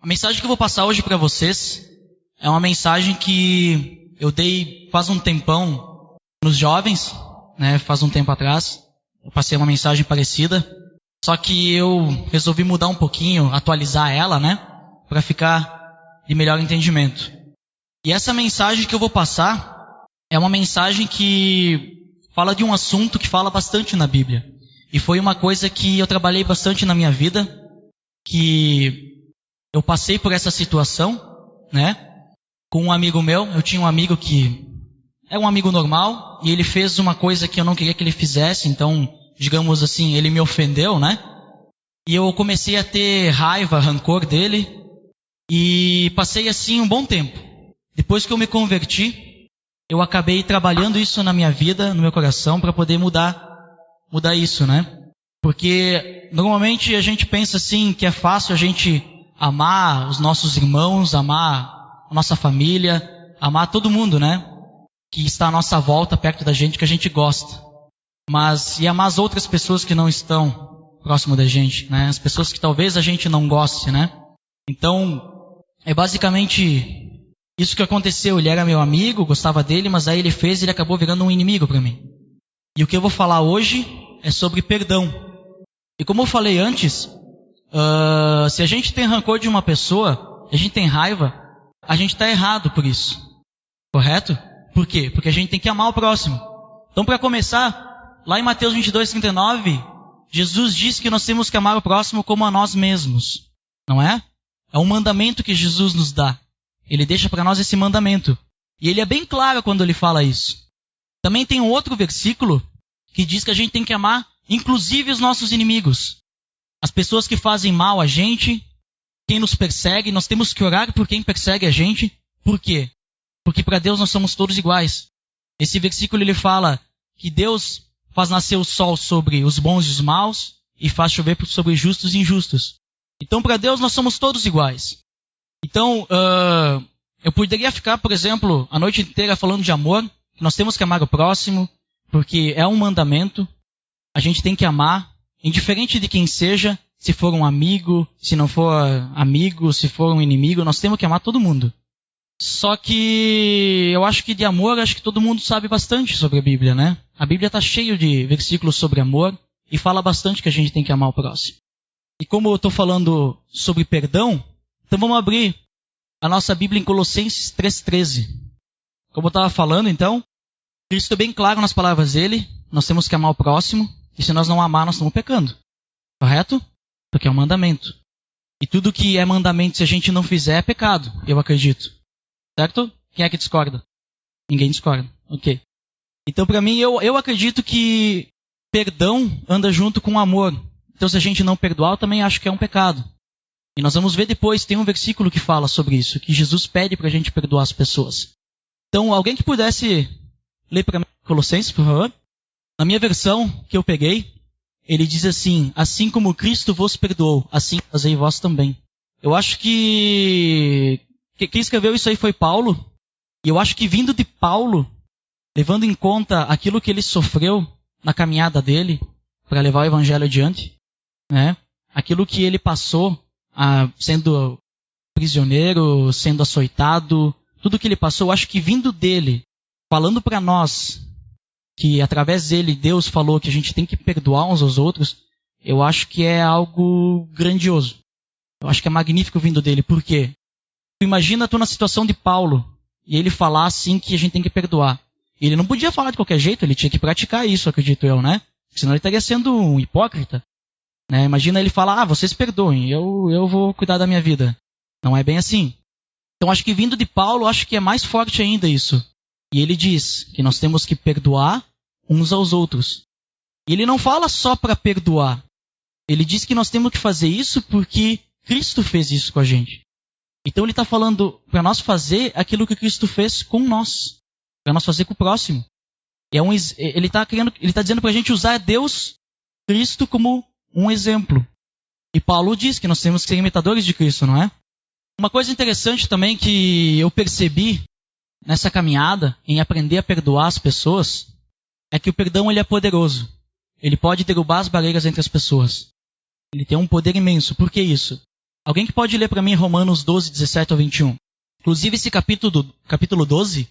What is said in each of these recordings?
A mensagem que eu vou passar hoje para vocês é uma mensagem que eu dei faz um tempão nos jovens, né? Faz um tempo atrás. Eu passei uma mensagem parecida, só que eu resolvi mudar um pouquinho, atualizar ela, né? Para ficar de melhor entendimento. E essa mensagem que eu vou passar é uma mensagem que fala de um assunto que fala bastante na Bíblia. E foi uma coisa que eu trabalhei bastante na minha vida, que eu passei por essa situação, né? Com um amigo meu. Eu tinha um amigo que é um amigo normal, e ele fez uma coisa que eu não queria que ele fizesse, então, digamos assim, ele me ofendeu, né? E eu comecei a ter raiva, rancor dele, e passei assim um bom tempo. Depois que eu me converti, eu acabei trabalhando isso na minha vida, no meu coração, para poder mudar isso, né? Porque normalmente a gente pensa assim, que é fácil a gente amar os nossos irmãos, amar a nossa família, amar todo mundo, né? Que está à nossa volta, perto da gente, que a gente gosta. Mas, e amar as outras pessoas que não estão próximo da gente, né? As pessoas que talvez a gente não goste, né? Então, é basicamente isso que aconteceu. Ele era meu amigo, gostava dele, mas aí ele fez e ele acabou virando um inimigo para mim. E o que eu vou falar hoje é sobre perdão. E como eu falei antes, se a gente tem rancor de uma pessoa, a gente tem raiva, a gente está errado por isso. Correto? Por quê? Porque a gente tem que amar o próximo. Então, para começar, lá em Mateus 22:39, Jesus diz que nós temos que amar o próximo como a nós mesmos. Não é? É um mandamento que Jesus nos dá. Ele deixa para nós esse mandamento. E ele é bem claro quando ele fala isso. Também tem um outro versículo que diz que a gente tem que amar, inclusive, os nossos inimigos. As pessoas que fazem mal a gente, quem nos persegue, nós temos que orar por quem persegue a gente. Por quê? Porque para Deus nós somos todos iguais. Esse versículo ele fala que Deus faz nascer o sol sobre os bons e os maus e faz chover sobre justos e injustos. Então para Deus nós somos todos iguais. Então eu poderia ficar, por exemplo, a noite inteira falando de amor, que nós temos que amar o próximo, porque é um mandamento. A gente tem que amar, indiferente de quem seja, se for um amigo, se não for amigo, se for um inimigo, nós temos que amar todo mundo. Só que eu acho que de amor, acho que todo mundo sabe bastante sobre a Bíblia, né? A Bíblia está cheia de versículos sobre amor e fala bastante que a gente tem que amar o próximo. E como eu estou falando sobre perdão, então vamos abrir a nossa Bíblia em Colossenses 3:13. Como eu estava falando, então, Cristo é bem claro nas palavras dele, nós temos que amar o próximo, e se nós não amar, nós estamos pecando. Correto? Porque é um mandamento. E tudo que é mandamento, se a gente não fizer, é pecado, eu acredito. Certo? Quem é que discorda? Ninguém discorda. Ok. Então, para mim, eu acredito que perdão anda junto com amor. Então, se a gente não perdoar, eu também acho que é um pecado. E nós vamos ver depois, tem um versículo que fala sobre isso, que Jesus pede para a gente perdoar as pessoas. Então, alguém que pudesse ler para mim Colossenses, por favor? Na minha versão que eu peguei, ele diz assim: assim como Cristo vos perdoou, assim fazei vós também. Eu acho que quem escreveu isso aí foi Paulo, e eu acho que vindo de Paulo, levando em conta aquilo que ele sofreu na caminhada dele, para levar o evangelho adiante, né? Aquilo que ele passou, sendo prisioneiro, sendo açoitado, tudo que ele passou, eu acho que vindo dele, falando para nós, que através dele Deus falou que a gente tem que perdoar uns aos outros, eu acho que é algo grandioso. Eu acho que é magnífico vindo dele. Por quê? Imagina tu na situação de Paulo, e ele falar assim que a gente tem que perdoar. Ele não podia falar de qualquer jeito, ele tinha que praticar isso, acredito eu, né? Senão ele estaria sendo um hipócrita. Né? Imagina ele falar, vocês perdoem, eu vou cuidar da minha vida. Não é bem assim. Então acho que vindo de Paulo, acho que é mais forte ainda isso. E ele diz que nós temos que perdoar uns aos outros. E ele não fala só para perdoar. Ele diz que nós temos que fazer isso porque Cristo fez isso com a gente. Então ele está falando para nós fazer aquilo que Cristo fez com nós. Para nós fazer com o próximo. Ele está dizendo para a gente usar Deus, Cristo, como um exemplo. E Paulo diz que nós temos que ser imitadores de Cristo, não é? Uma coisa interessante também que eu percebi nessa caminhada, em aprender a perdoar as pessoas, é que o perdão ele é poderoso. Ele pode derrubar as barreiras entre as pessoas. Ele tem um poder imenso. Por que isso? Alguém que pode ler para mim Romanos 12, 17 ao 21? Inclusive esse capítulo 12, se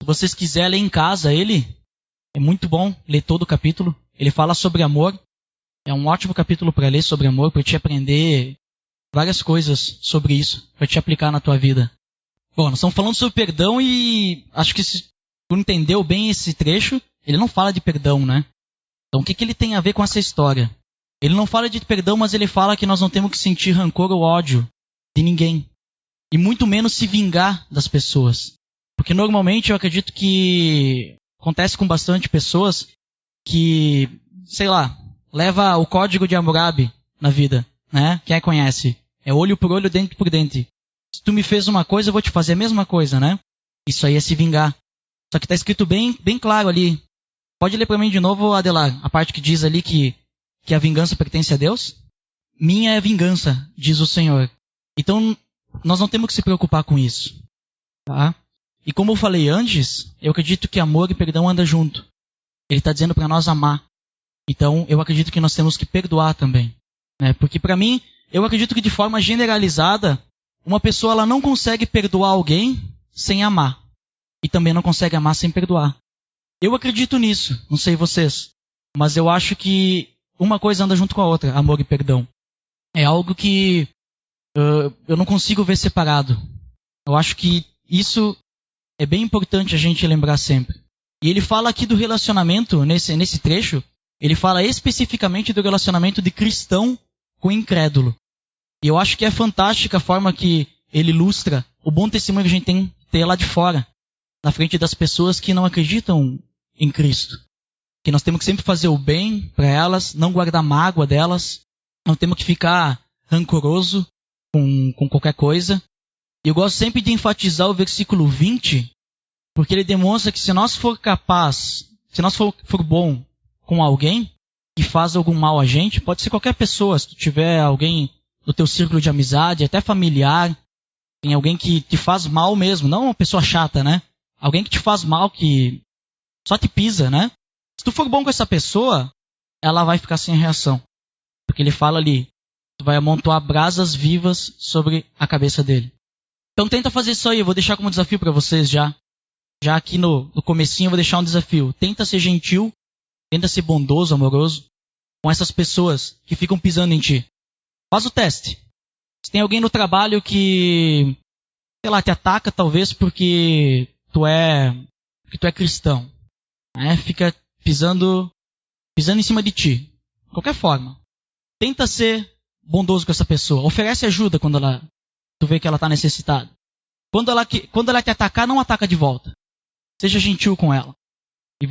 vocês quiserem ler em casa ele, é muito bom ler todo o capítulo. Ele fala sobre amor. É um ótimo capítulo para ler sobre amor, para te aprender várias coisas sobre isso, para te aplicar na tua vida. Bom, nós estamos falando sobre perdão e acho que se tu entendeu bem esse trecho, ele não fala de perdão, né? Então o que ele tem a ver com essa história? Ele não fala de perdão, mas ele fala que nós não temos que sentir rancor ou ódio de ninguém. E muito menos se vingar das pessoas. Porque normalmente eu acredito que acontece com bastante pessoas que, sei lá, leva o código de Hammurabi na vida, né? Quem conhece? É olho por olho, dente por dente. Se tu me fez uma coisa, eu vou te fazer a mesma coisa, né? Isso aí é se vingar. Só que está escrito bem claro ali. Pode ler para mim de novo, Adelar, a parte que diz ali que a vingança pertence a Deus? Minha é a vingança, diz o Senhor. Então, nós não temos que se preocupar com isso. Tá? E como eu falei antes, eu acredito que amor e perdão andam junto. Ele está dizendo para nós amar. Então, eu acredito que nós temos que perdoar também. Né? Porque para mim, eu acredito que de forma generalizada, uma pessoa ela não consegue perdoar alguém sem amar. E também não consegue amar sem perdoar. Eu acredito nisso, não sei vocês. Mas eu acho que uma coisa anda junto com a outra, amor e perdão. É algo que eu não consigo ver separado. Eu acho que isso é bem importante a gente lembrar sempre. E ele fala aqui do relacionamento, nesse trecho, ele fala especificamente do relacionamento de cristão com incrédulo. E eu acho que é fantástica a forma que ele ilustra o bom testemunho que a gente tem que ter lá de fora, na frente das pessoas que não acreditam em Cristo. Que nós temos que sempre fazer o bem para elas, não guardar mágoa delas, não temos que ficar rancoroso com qualquer coisa. E eu gosto sempre de enfatizar o versículo 20, porque ele demonstra que se nós for capaz, se nós for bom com alguém que faz algum mal a gente, pode ser qualquer pessoa, se tu tiver alguém do teu círculo de amizade, até familiar, tem alguém que te faz mal mesmo, não uma pessoa chata, né? Alguém que te faz mal, que só te pisa, né? Se tu for bom com essa pessoa, ela vai ficar sem reação. Porque ele fala ali, tu vai amontoar brasas vivas sobre a cabeça dele. Então tenta fazer isso aí, eu vou deixar como desafio para vocês já. Já aqui no comecinho eu vou deixar um desafio. Tenta ser gentil, tenta ser bondoso, amoroso com essas pessoas que ficam pisando em ti. Faz o teste. Se tem alguém no trabalho que, sei lá, te ataca talvez porque tu é cristão, né? Fica pisando em cima de ti. De qualquer forma. Tenta ser bondoso com essa pessoa. Oferece ajuda quando tu vê que ela está necessitada. Quando ela te atacar, não ataca de volta. Seja gentil com ela. E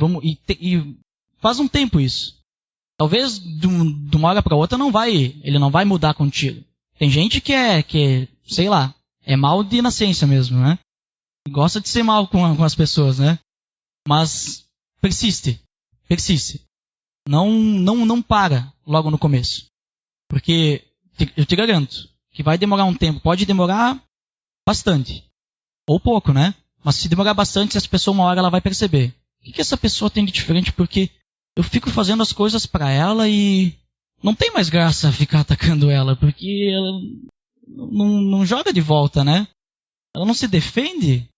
faz um tempo isso. Talvez de uma hora para outra ele não vai mudar contigo. Tem gente que sei lá, é mal de nascença mesmo, né? Gosta de ser mal com as pessoas, né? Mas persiste. Não para logo no começo. Porque eu te garanto que vai demorar um tempo. Pode demorar bastante. Ou pouco, né? Mas se demorar bastante, essa pessoa uma hora ela vai perceber. O que essa pessoa tem de diferente? Porque eu fico fazendo as coisas para ela e não tem mais graça ficar atacando ela. Porque ela não joga de volta, né? Ela não se defende.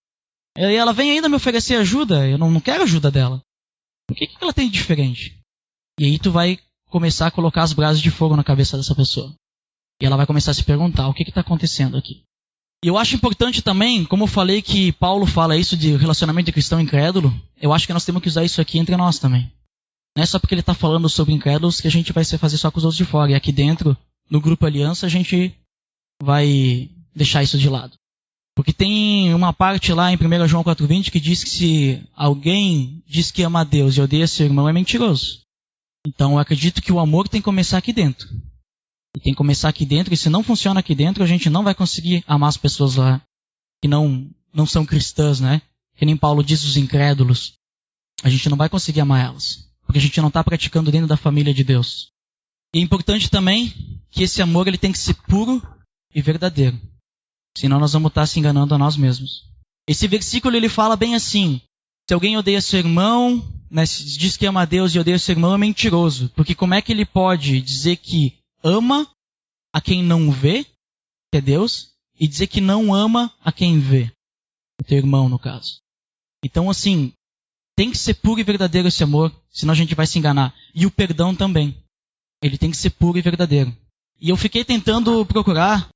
E ela vem ainda me oferecer ajuda. Eu não quero ajuda dela. O que ela tem de diferente? E aí tu vai começar a colocar as brasas de fogo na cabeça dessa pessoa. E ela vai começar a se perguntar, o que está acontecendo aqui? E eu acho importante também, como eu falei que Paulo fala isso de relacionamento de cristão e incrédulo, eu acho que nós temos que usar isso aqui entre nós também. Não é só porque ele está falando sobre incrédulos que a gente vai fazer só com os outros de fora. E aqui dentro, no Grupo Aliança, a gente vai deixar isso de lado. Porque tem uma parte lá em 1 João 4,20 que diz que se alguém diz que ama a Deus e odeia seu irmão, é mentiroso. Então eu acredito que o amor tem que começar aqui dentro. E tem que começar aqui dentro, e se não funciona aqui dentro, a gente não vai conseguir amar as pessoas lá que não são cristãs, né? Que nem Paulo diz, os incrédulos. A gente não vai conseguir amar elas. Porque a gente não está praticando dentro da família de Deus. E é importante também que esse amor ele tem que ser puro e verdadeiro. Senão nós vamos estar se enganando a nós mesmos. Esse versículo ele fala bem assim. Se alguém odeia seu irmão, né, diz que ama a Deus e odeia seu irmão, é mentiroso. Porque como é que ele pode dizer que ama a quem não vê que é Deus, e dizer que não ama a quem vê. O teu irmão, no caso. Então, assim, tem que ser puro e verdadeiro esse amor, senão a gente vai se enganar. E o perdão também. Ele tem que ser puro e verdadeiro. E eu fiquei tentando procurar,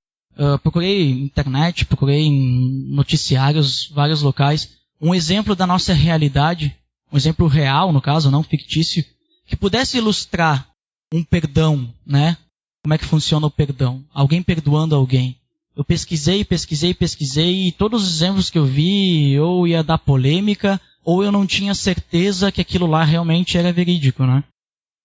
procurei internet, procurei em noticiários, vários locais, um exemplo da nossa realidade, um exemplo real, no caso, não fictício, que pudesse ilustrar um perdão, né? Como é que funciona o perdão? Alguém perdoando alguém. Eu pesquisei, e todos os exemplos que eu vi, ou ia dar polêmica, ou eu não tinha certeza que aquilo lá realmente era verídico, né?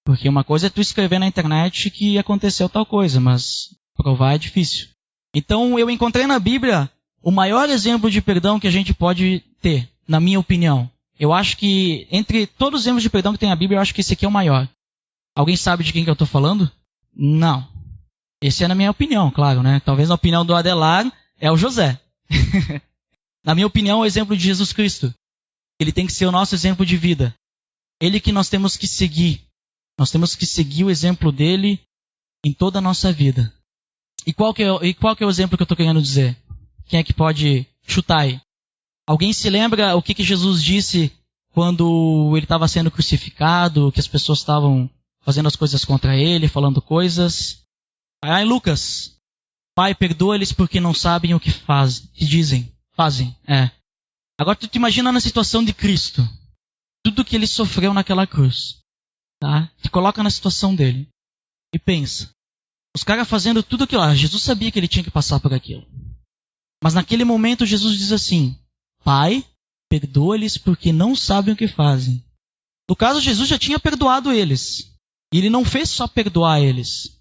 Porque uma coisa é tu escrever na internet que aconteceu tal coisa, mas provar é difícil. Então eu encontrei na Bíblia o maior exemplo de perdão que a gente pode ter, na minha opinião. Eu acho que, entre todos os exemplos de perdão que tem na Bíblia, eu acho que esse aqui é o maior. Alguém sabe de quem que eu estou falando? Não. Esse é na minha opinião, claro, né? Talvez na opinião do Adelar é o José. Na minha opinião, é o exemplo de Jesus Cristo. Ele tem que ser o nosso exemplo de vida. Ele que nós temos que seguir. Nós temos que seguir o exemplo dele em toda a nossa vida. E qual que é o exemplo que eu estou querendo dizer? Quem é que pode chutar aí? Alguém se lembra o que Jesus disse quando ele estava sendo crucificado, que as pessoas estavam fazendo as coisas contra ele, falando coisas? Em Lucas, Pai, perdoa-lhes porque não sabem o que fazem. Agora tu te imagina na situação de Cristo. Tudo que ele sofreu naquela cruz. Tá? Te coloca na situação dele. E pensa. Os caras fazendo tudo aquilo lá. Jesus sabia que ele tinha que passar por aquilo. Mas naquele momento Jesus diz assim: Pai, perdoa-lhes porque não sabem o que fazem. No caso, Jesus já tinha perdoado eles. E ele não fez só perdoar eles.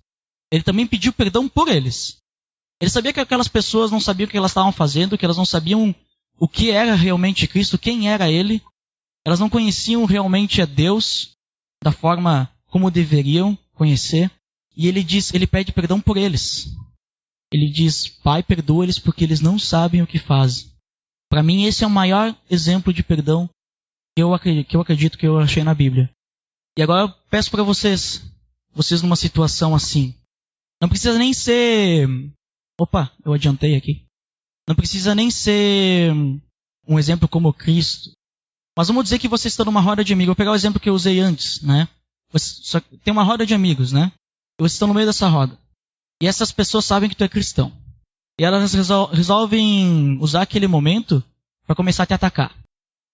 Ele também pediu perdão por eles. Ele sabia que aquelas pessoas não sabiam o que elas estavam fazendo, que elas não sabiam o que era realmente Cristo, quem era Ele. Elas não conheciam realmente a Deus da forma como deveriam conhecer. E ele pede perdão por eles. Ele diz: Pai, perdoa-eles porque eles não sabem o que fazem. Para mim, esse é o maior exemplo de perdão que eu acredito que eu achei na Bíblia. E agora eu peço para vocês numa situação assim. Não precisa nem ser... Opa, eu adiantei aqui. Não precisa nem ser um exemplo como Cristo. Mas vamos dizer que você está numa roda de amigos. Vou pegar o exemplo que eu usei antes, né? Você tem uma roda de amigos, né? E vocês estão no meio dessa roda. E essas pessoas sabem que tu é cristão. E elas resolvem usar aquele momento para começar a te atacar.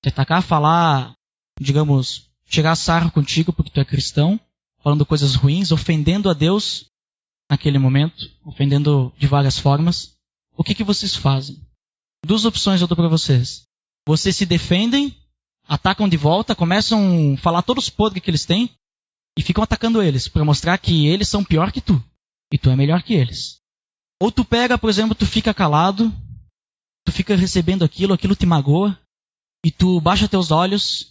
Te atacar, falar, digamos, tirar sarro contigo porque tu é cristão, falando coisas ruins, ofendendo a Deus naquele momento, ofendendo de várias formas. O que vocês fazem? Duas opções eu dou para vocês. Vocês se defendem, atacam de volta, começam a falar todos os podres que eles têm e ficam atacando eles para mostrar que eles são pior que tu e tu é melhor que eles. Ou tu pega, por exemplo, tu fica calado, tu fica recebendo aquilo te magoa e tu baixa teus olhos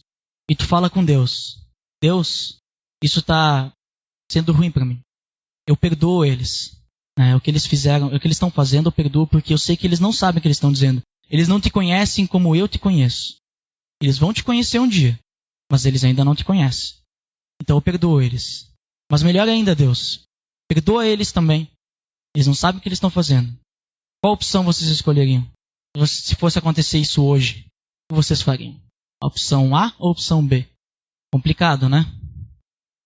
e tu fala com Deus. Deus, isso está sendo ruim para mim. Eu perdoo eles. O que eles fizeram, o que eles estão fazendo, eu perdoo porque eu sei que eles não sabem o que eles estão dizendo. Eles não te conhecem como eu te conheço. Eles vão te conhecer um dia, mas eles ainda não te conhecem. Então eu perdoo eles. Mas melhor ainda, Deus, perdoa eles também. Eles não sabem o que eles estão fazendo. Qual opção vocês escolheriam? Se fosse acontecer isso hoje, o que vocês fariam? A opção A ou a opção B? Complicado, né?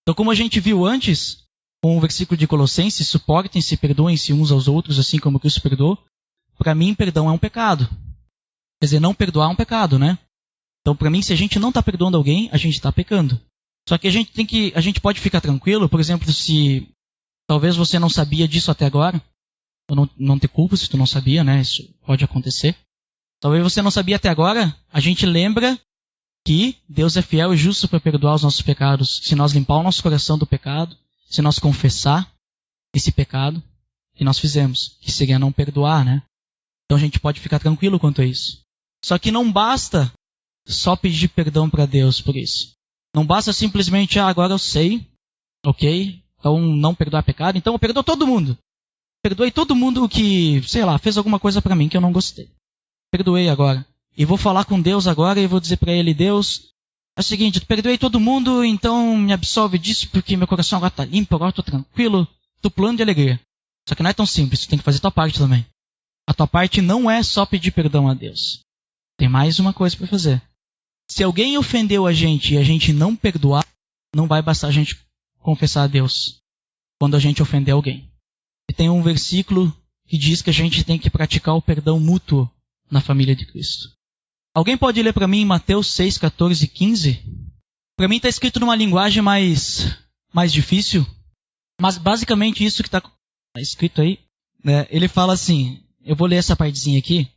Então, como a gente viu antes, com o versículo de Colossenses, suportem-se, perdoem-se uns aos outros, assim como Cristo perdoou. Para mim, perdão é um pecado. Quer dizer, não perdoar é um pecado, né? Então, para mim, se a gente não está perdoando alguém, a gente está pecando. Só que a gente pode ficar tranquilo, por exemplo, se talvez você não sabia disso até agora, eu não te culpo se tu não sabia, né? Isso pode acontecer. Talvez você não sabia até agora, a gente lembra que Deus é fiel e justo para perdoar os nossos pecados, se nós limpar o nosso coração do pecado, se nós confessar esse pecado que nós fizemos, que seria não perdoar, né? Então a gente pode ficar tranquilo quanto a isso. Só que não basta só pedir perdão para Deus por isso. Não basta simplesmente, agora eu sei, ok? Então não perdoar pecado, então eu perdoo todo mundo. Perdoei todo mundo que, sei lá, fez alguma coisa para mim que eu não gostei. Perdoei agora. E vou falar com Deus agora e vou dizer para Ele: Deus, é o seguinte, eu perdoei todo mundo, então me absolve disso porque meu coração agora está limpo, agora estou tranquilo, estou pulando de alegria. Só que não é tão simples, tu tem que fazer a tua parte também. A tua parte não é só pedir perdão a Deus. Tem mais uma coisa para fazer. Se alguém ofendeu a gente e a gente não perdoar, não vai bastar a gente confessar a Deus quando a gente ofender alguém. E tem um versículo que diz que a gente tem que praticar o perdão mútuo na família de Cristo. Alguém pode ler para mim Mateus 6, 14 e 15? Para mim está escrito numa linguagem mais difícil, mas basicamente isso que está escrito aí, né? Ele fala assim, eu vou ler essa partezinha aqui,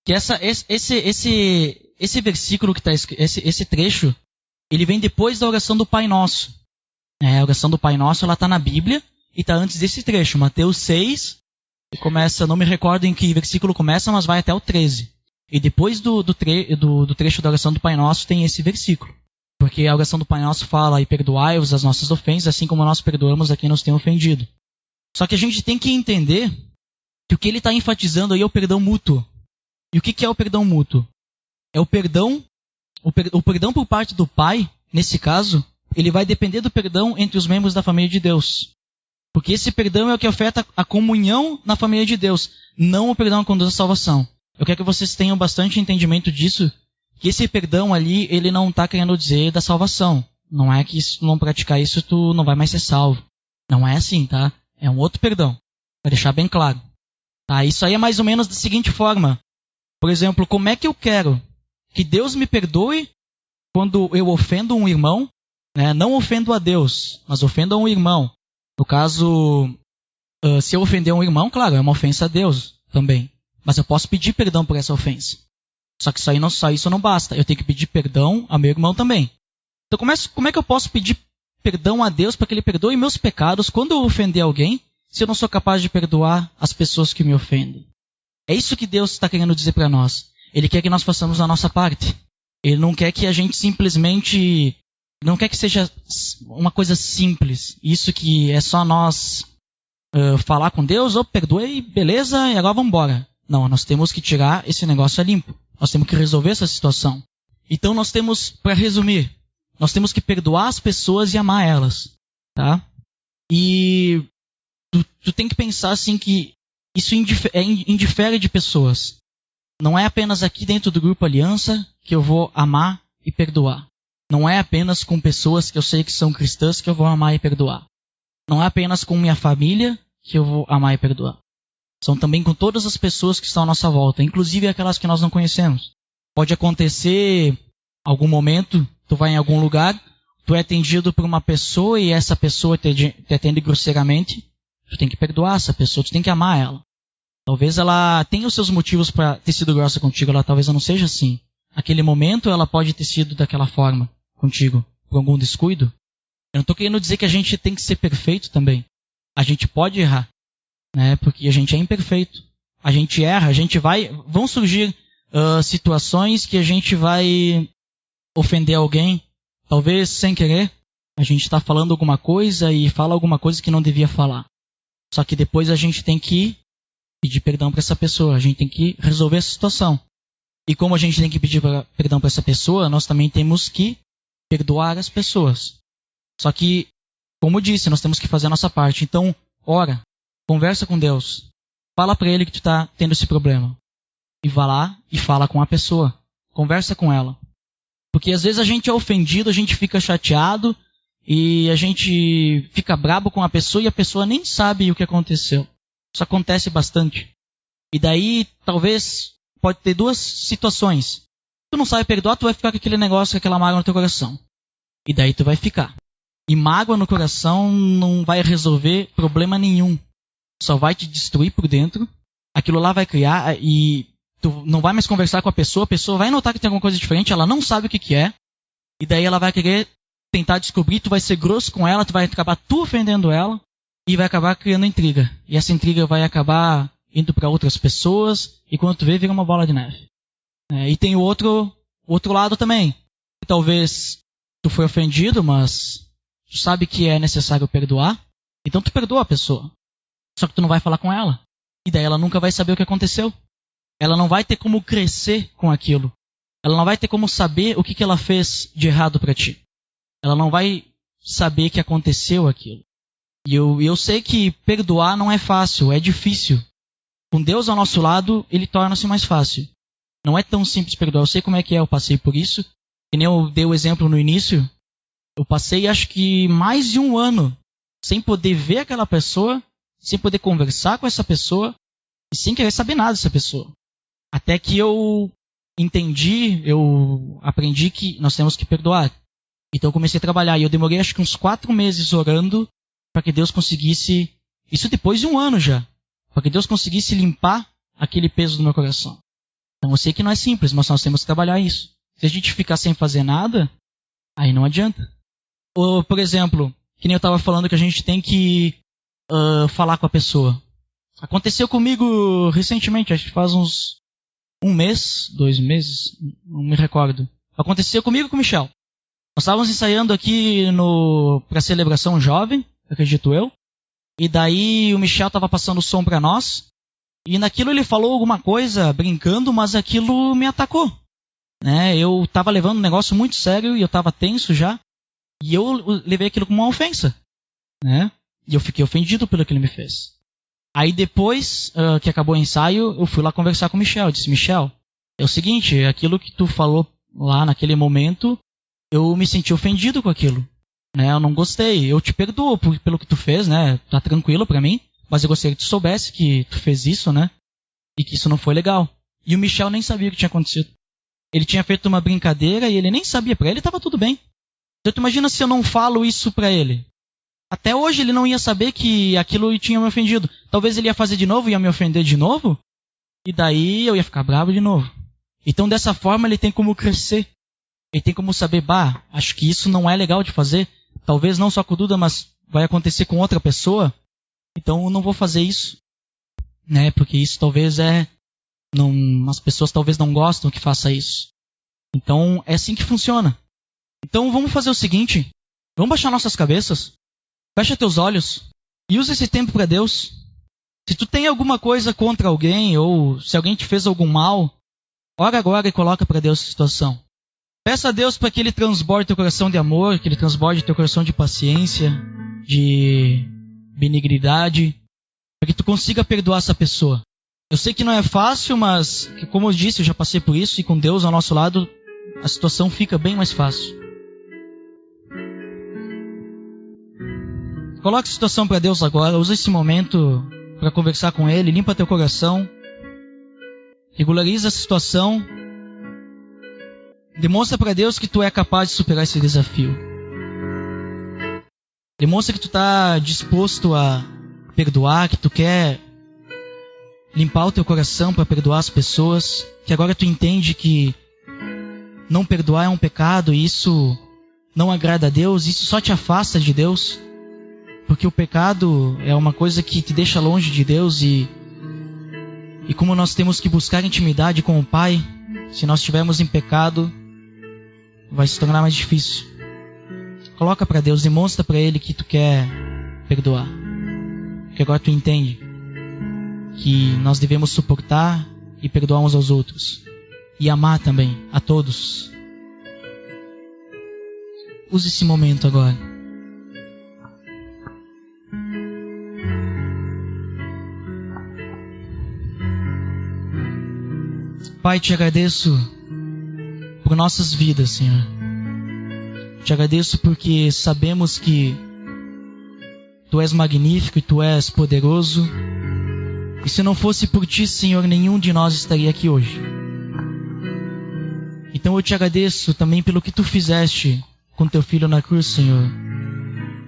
que esse versículo que está escrito, esse trecho, ele vem depois da oração do Pai Nosso. A oração do Pai Nosso, ela está na Bíblia e está antes desse trecho, Mateus 6, e começa, não me recordo em que versículo começa, mas vai até o 13. E depois do trecho da oração do Pai Nosso tem esse versículo. Porque a oração do Pai Nosso fala, e perdoai-vos as nossas ofensas, assim como nós perdoamos a quem nos tem ofendido. Só que a gente tem que entender que o que ele está enfatizando aí é o perdão mútuo. E o que é o perdão mútuo? É o perdão por parte do Pai, nesse caso, ele vai depender do perdão entre os membros da família de Deus. Porque esse perdão é o que afeta a comunhão na família de Deus, não o perdão que conduz à salvação. Eu quero que vocês tenham bastante entendimento disso, que esse perdão ali, ele não está querendo dizer da salvação. Não é que se tu não praticar isso, tu não vai mais ser salvo. Não é assim, tá? É um outro perdão, para deixar bem claro. Tá? Isso aí é mais ou menos da seguinte forma. Por exemplo, como é que eu quero que Deus me perdoe quando eu ofendo um irmão, né? Não ofendo a Deus, mas ofendo a um irmão. No caso, se eu ofender um irmão, claro, é uma ofensa a Deus também. Mas eu posso pedir perdão por essa ofensa. Só que só isso não basta. Eu tenho que pedir perdão a meu irmão também. Então como é que eu posso pedir perdão a Deus para que Ele perdoe meus pecados quando eu ofender alguém, se eu não sou capaz de perdoar as pessoas que me ofendem? É isso que Deus está querendo dizer para nós. Ele quer que nós façamos a nossa parte. Ele não quer que a gente simplesmente... Não quer que seja uma coisa simples. Isso que é só nós falar com Deus, perdoei, beleza, e agora vamos embora. Não, nós temos que tirar esse negócio a limpo. Nós temos que resolver essa situação. Então nós temos, para resumir, nós temos que perdoar as pessoas e amar elas. Tá? E tu tem que pensar assim que isso indifere de pessoas. Não é apenas aqui dentro do Grupo Aliança que eu vou amar e perdoar. Não é apenas com pessoas que eu sei que são cristãs que eu vou amar e perdoar. Não é apenas com minha família que eu vou amar e perdoar. São também com todas as pessoas que estão à nossa volta, inclusive aquelas que nós não conhecemos. Pode acontecer, algum momento, tu vai em algum lugar, tu é atendido por uma pessoa e essa pessoa te atende grosseiramente, tu tem que perdoar essa pessoa, tu tem que amar ela. Talvez ela tenha os seus motivos para ter sido grossa contigo, talvez ela não seja assim. Naquele momento ela pode ter sido daquela forma contigo, por algum descuido. Eu não estou querendo dizer que a gente tem que ser perfeito também. A gente pode errar, né? Porque a gente é imperfeito. A gente erra, vão surgir situações que a gente vai ofender alguém, talvez sem querer. A gente está falando alguma coisa e fala alguma coisa que não devia falar. Só que depois a gente tem que pedir perdão para essa pessoa, a gente tem que resolver essa situação. E como a gente tem que pedir perdão para essa pessoa, nós também temos que perdoar as pessoas. Só que, como eu disse, nós temos que fazer a nossa parte. Então, ora, conversa com Deus. Fala para Ele que tu está tendo esse problema. E vá lá e fala com a pessoa. Conversa com ela. Porque às vezes a gente é ofendido, a gente fica chateado e a gente fica brabo com a pessoa e a pessoa nem sabe o que aconteceu. Isso acontece bastante. E daí, talvez, pode ter duas situações. Tu não sabe perdoar, tu vai ficar com aquele negócio, com aquela mágoa no teu coração. E daí tu vai ficar. E mágoa no coração não vai resolver problema nenhum. Só vai te destruir por dentro. Aquilo lá vai criar e tu não vai mais conversar com a pessoa vai notar que tem alguma coisa diferente, ela não sabe o que é. E daí ela vai querer tentar descobrir, tu vai ser grosso com ela, tu vai acabar tu ofendendo ela e vai acabar criando intriga. E essa intriga vai acabar indo para outras pessoas e quando tu vê, vira uma bola de neve. E tem o outro lado também. Talvez tu foi ofendido, mas tu sabe que é necessário perdoar, então tu perdoa a pessoa. Só que tu não vai falar com ela. E daí ela nunca vai saber o que aconteceu. Ela não vai ter como crescer com aquilo. Ela não vai ter como saber o que ela fez de errado para ti. Ela não vai saber que aconteceu aquilo. E eu sei que perdoar não é fácil, é difícil. Com Deus ao nosso lado, Ele torna-se mais fácil. Não é tão simples perdoar. Eu sei como é que é, eu passei por isso. Que nem eu dei o exemplo no início. Eu passei, acho que, mais de um ano sem poder ver aquela pessoa, sem poder conversar com essa pessoa e sem querer saber nada dessa pessoa. Até que eu entendi, eu aprendi que nós temos que perdoar. Então eu comecei a trabalhar e eu demorei acho que uns 4 meses orando para que Deus conseguisse, isso depois de um ano já, para que Deus conseguisse limpar aquele peso do meu coração. Então eu sei que não é simples, mas nós temos que trabalhar isso. Se a gente ficar sem fazer nada, aí não adianta. Ou, por exemplo, que nem eu estava falando que a gente tem que falar com a pessoa. Aconteceu comigo recentemente, acho que faz uns 1 mês, 2 meses, não me recordo. Aconteceu comigo e com o Michel. Nós estávamos ensaiando aqui para a celebração jovem, acredito eu. E daí o Michel estava passando o som para nós. E naquilo ele falou alguma coisa brincando, mas aquilo me atacou. Né? Eu estava levando um negócio muito sério e eu estava tenso já. E eu levei aquilo como uma ofensa. Né? E eu fiquei ofendido pelo que ele me fez. Aí depois que acabou o ensaio, eu fui lá conversar com o Michel. Eu disse, Michel, é o seguinte, aquilo que tu falou lá naquele momento, eu me senti ofendido com aquilo. Né? Eu não gostei. Eu te perdoo pelo que tu fez, né? Tá tranquilo pra mim. Mas eu gostaria que tu soubesse que tu fez isso, né? E que isso não foi legal. E o Michel nem sabia o que tinha acontecido. Ele tinha feito uma brincadeira e ele nem sabia. Pra ele estava tudo bem. Então tu imagina se eu não falo isso pra ele. Até hoje ele não ia saber que aquilo tinha me ofendido. Talvez ele ia fazer de novo, ia me ofender de novo. E daí eu ia ficar bravo de novo. Então dessa forma ele tem como crescer. Ele tem como saber, acho que isso não é legal de fazer. Talvez não só com o Duda, mas vai acontecer com outra pessoa. Então eu não vou fazer isso. Né? Porque isso talvez as pessoas talvez não gostam que faça isso. Então é assim que funciona. Então vamos fazer o seguinte. Vamos baixar nossas cabeças. Fecha teus olhos e usa esse tempo para Deus. Se tu tem alguma coisa contra alguém ou se alguém te fez algum mal, ora agora e coloca para Deus essa situação. Peça a Deus para que Ele transborde teu coração de amor, que Ele transborde teu coração de paciência, de benignidade, para que tu consiga perdoar essa pessoa. Eu sei que não é fácil, mas, como eu disse, eu já passei por isso e com Deus ao nosso lado, a situação fica bem mais fácil. Coloque a situação para Deus agora, usa esse momento para conversar com Ele, limpa teu coração, regulariza a situação, demonstra para Deus que tu é capaz de superar esse desafio. Demonstra que tu está disposto a perdoar, que tu quer limpar o teu coração para perdoar as pessoas, que agora tu entende que não perdoar é um pecado e isso não agrada a Deus, isso só te afasta de Deus. Porque o pecado é uma coisa que te deixa longe de Deus e como nós temos que buscar intimidade com o Pai, se nós estivermos em pecado, vai se tornar mais difícil. Coloca para Deus, demonstra para Ele que tu quer perdoar. Porque agora tu entende que nós devemos suportar e perdoar uns aos outros. E amar também a todos. Use esse momento agora. Pai, te agradeço por nossas vidas, Senhor. Te agradeço porque sabemos que Tu és magnífico e Tu és poderoso. E se não fosse por Ti, Senhor, nenhum de nós estaria aqui hoje. Então eu te agradeço também pelo que Tu fizeste com Teu Filho na cruz, Senhor.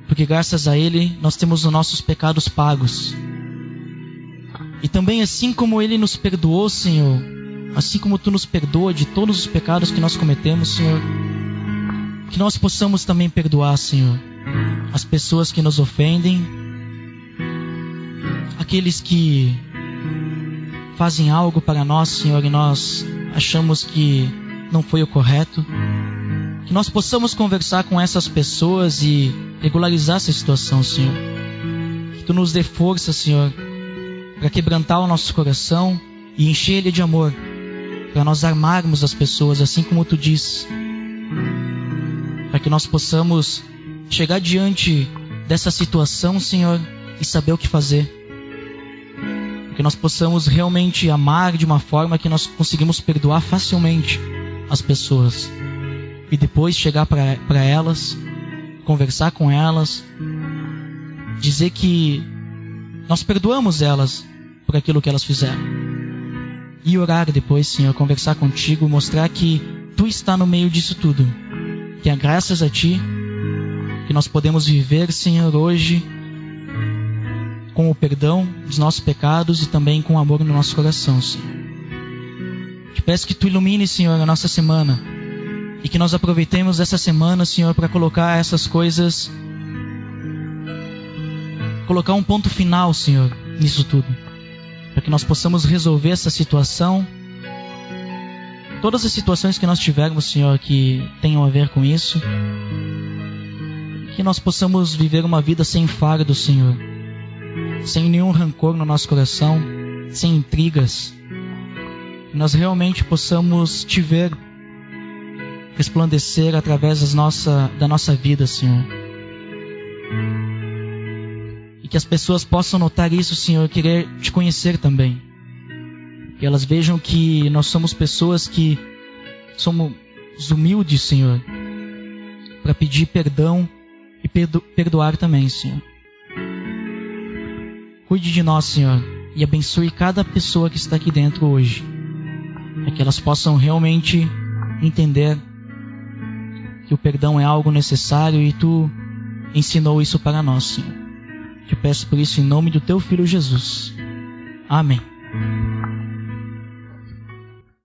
Porque graças a Ele nós temos os nossos pecados pagos. E também assim como Ele nos perdoou, Senhor, assim como Tu nos perdoa de todos os pecados que nós cometemos, Senhor, que nós possamos também perdoar, Senhor, as pessoas que nos ofendem, aqueles que fazem algo para nós, Senhor, e nós achamos que não foi o correto, que nós possamos conversar com essas pessoas e regularizar essa situação, Senhor. Que Tu nos dê força, Senhor, para quebrantar o nosso coração e encher ele de amor, para nós amarmos as pessoas, assim como Tu diz, para que nós possamos chegar diante dessa situação, Senhor, e saber o que fazer. Que nós possamos realmente amar de uma forma que nós conseguimos perdoar facilmente as pessoas. E depois chegar para elas, conversar com elas, dizer que nós perdoamos elas por aquilo que elas fizeram. E orar depois, Senhor, conversar contigo, mostrar que Tu está no meio disso tudo. Que é graças a Ti que nós podemos viver, Senhor, hoje com o perdão dos nossos pecados e também com amor no nosso coração, Senhor. Te peço que Tu ilumine, Senhor, a nossa semana e que nós aproveitemos essa semana, Senhor, para colocar essas coisas, colocar um ponto final, Senhor, nisso tudo, para que nós possamos resolver essa situação, todas as situações que nós tivermos, Senhor, que tenham a ver com isso, que nós possamos viver uma vida sem fardo, Senhor, sem nenhum rancor no nosso coração, sem intrigas, que nós realmente possamos Te ver resplandecer através da nossa vida, Senhor. E que as pessoas possam notar isso, Senhor, e querer Te conhecer também. Que elas vejam que nós somos pessoas que somos humildes, Senhor, para pedir perdão e perdoar também, Senhor. Cuide de nós, Senhor, e abençoe cada pessoa que está aqui dentro hoje, para que elas possam realmente entender que o perdão é algo necessário e Tu ensinou isso para nós, Senhor. Te peço por isso em nome do Teu Filho Jesus. Amém.